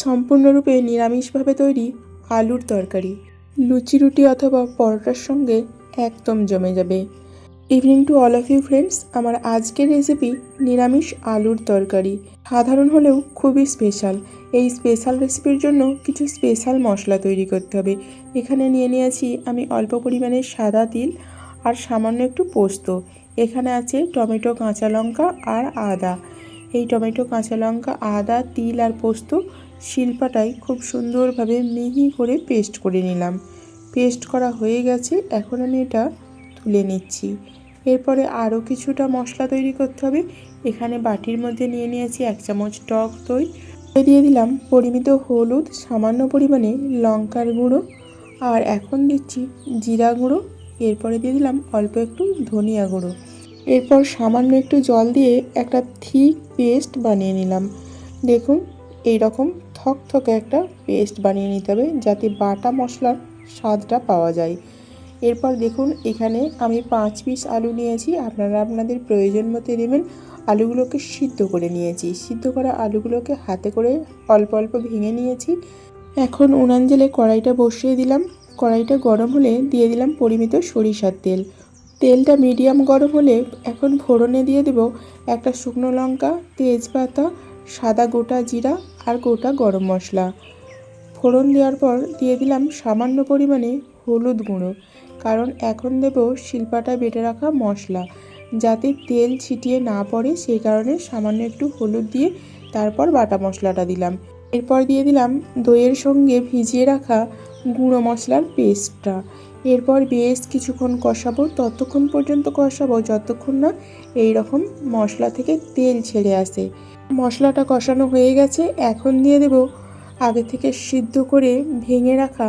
সম্পূর্ণরূপে নিরামিষভাবে তৈরি আলুর তরকারি লুচি রুটি অথবা পরোটার সঙ্গে একদম জমে যাবে। Evening to all of you friends, আমার আজকের রেসিপি নিরামিষ আলুর তরকারি। সাধারণ হলেও খুবই স্পেশাল। এই স্পেশাল রেসিপির জন্য কিছু স্পেশাল মশলা তৈরি করতে হবে। এখানে নিয়েছি আমি অল্প পরিমাণে সাদা তিল আর সামান্য একটু পোস্ত। এখানে আছে টমেটো, কাঁচা লঙ্কা আর আদা। এই টমেটো, কাঁচা লঙ্কা, আদা, তিল আর পোস্ত শিলপাটায় খুব সুন্দরভাবে মিহি করে পেস্ট করে নিলাম। পেস্ট করা হয়ে গেছে, এখন আমি এটা তুলে নিচ্ছি। এরপরে আরও কিছুটা মশলা তৈরি করতে হবে। এখানে বাটির মধ্যে নিয়েছি 1 চামচ টক দই, দিয়ে দিলাম পরিমিত হলুদ, সামান্য পরিমাণে লঙ্কার গুঁড়ো, আর এখন দিচ্ছি জিরা গুঁড়ো। এরপরে দিয়ে দিলাম অল্প একটু ধনিয়া গুঁড়ো। এরপর সামান্য একটু জল দিয়ে একটা থিক পেস্ট বানিয়ে নিলাম। দেখুন, এইরকম থকথকে একটা পেস্ট বানিয়ে নিতে হবে যাতে বাটা মশলার স্বাদটা পাওয়া যায়। এরপর দেখুন, এখানে আমি 5 পিস আলু নিয়েছি, আপনারা আপনাদের প্রয়োজন মতো নেবেন। আলুগুলোকে সিদ্ধ করে নিয়েছি। সিদ্ধ করা আলুগুলোকে হাতে করে অল্প অল্প ভেঙে নিয়েছি। এখন উনান জ্বেলে কড়াইটা বসিয়ে দিলাম। কড়াইটা গরম হলে দিয়ে দিলাম পরিমিত সরিষার তেল। তেলটা মিডিয়াম গরম হলে এখন ফোড়নে দিয়ে দেব একটা শুকনো লঙ্কা, তেজপাতা, সাদা গোটা জিরা আর গোটা গরম মশলা। ফোড়ন দেওয়ার পর দিয়ে দিলাম সামান্য পরিমাণে হলুদ গুঁড়ো, কারণ এখন দেব শিলপাটায় বেটে রাখা মশলা, যাতে তেল ছিটিয়ে না পড়ে সেই কারণে সামান্য একটু হলুদ দিয়ে তারপর বাটা মশলাটা দিলাম। এরপর দিয়ে দিলাম দইয়ের সঙ্গে ভিজিয়ে রাখা গুঁড়ো মশলার পেস্টটা। এরপর বেশ কিছুক্ষণ কষাবো, ততক্ষণ পর্যন্ত কষাবো যতক্ষণ না এই রকম মশলা থেকে তেল ছেড়ে আসে। মশলাটা কষানো হয়ে গেছে, এখন দিয়ে দেব আগে থেকে সিদ্ধ করে ভেঙে রাখা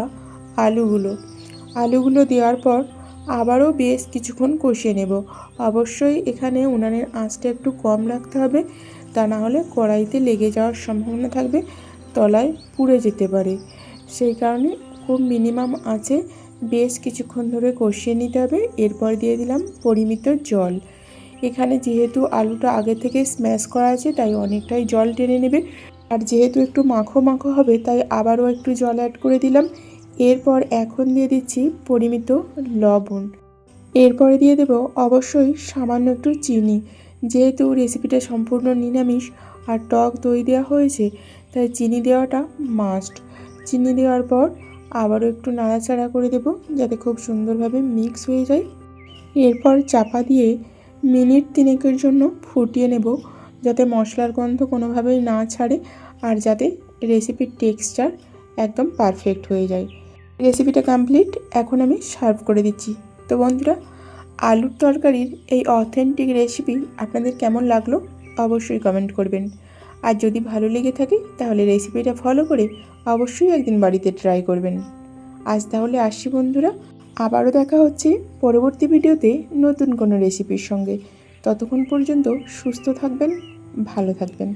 আলুগুলো দেওয়ার পর আবারও বেশ কিছুক্ষণ কষিয়ে নেব। অবশ্যই এখানে উনানের আঁচটা একটু কম রাখতে হবে, তা না হলে কড়াইতে লেগে যাওয়ার সম্ভাবনা থাকবে, তলায় পুড়ে যেতে পারে। সেই কারণে খুব মিনিমাম আঁচে বেশ কিছুক্ষণ ধরে কষিয়ে নিতে হবে। এরপর দিয়ে দিলাম পরিমিত জল। এখানে যেহেতু আলুটা আগে থেকে স্ম্যাশ করা আছে তাই অনেকটাই জল টেনে নেবে, আর যেহেতু একটু মাখো মাখো হবে তাই আবারও একটু জল অ্যাড করে দিলাম। এরপর এখন দিয়ে দিচ্ছি পরিমিত লবণ। এরপরে দিয়ে দেব অবশ্যই সামান্য একটু চিনি। যেহেতু রেসিপিটা সম্পূর্ণ নিরামিষ আর টক দই দেওয়া হয়েছে তাই চিনি দেওয়াটা মাস্ট। চিনি দেওয়ার পর আবারও একটু নাড়াচাড়া করে দেব যাতে খুব সুন্দরভাবে মিক্স হয়ে যায়। এরপর চাপা দিয়ে মিনিট 3 জন্য ফুটিয়ে নেব, যাতে মশলার গন্ধ কোনোভাবেই না ছাড়ে আর যাতে রেসিপির টেক্সচার একদম পারফেক্ট হয়ে যায়। রেসিপিটা কমপ্লিট, এখন আমি সার্ভ করে দিচ্ছি। তো বন্ধুরা, আলুর তরকারির এই অথেন্টিক রেসিপি আপনাদের কেমন লাগলো অবশ্যই কমেন্ট করবেন। আর যদি ভালো লেগে থাকে তাহলে রেসিপিটা ফলো করে অবশ্যই একদিন বাড়িতে ট্রাই করবেন। আজ তাহলে আসছি বন্ধুরা, আবারও দেখা হচ্ছে পরবর্তী ভিডিওতে নতুন কোনো রেসিপির সঙ্গে। ততক্ষণ পর্যন্ত সুস্থ থাকবেন, ভালো থাকবেন।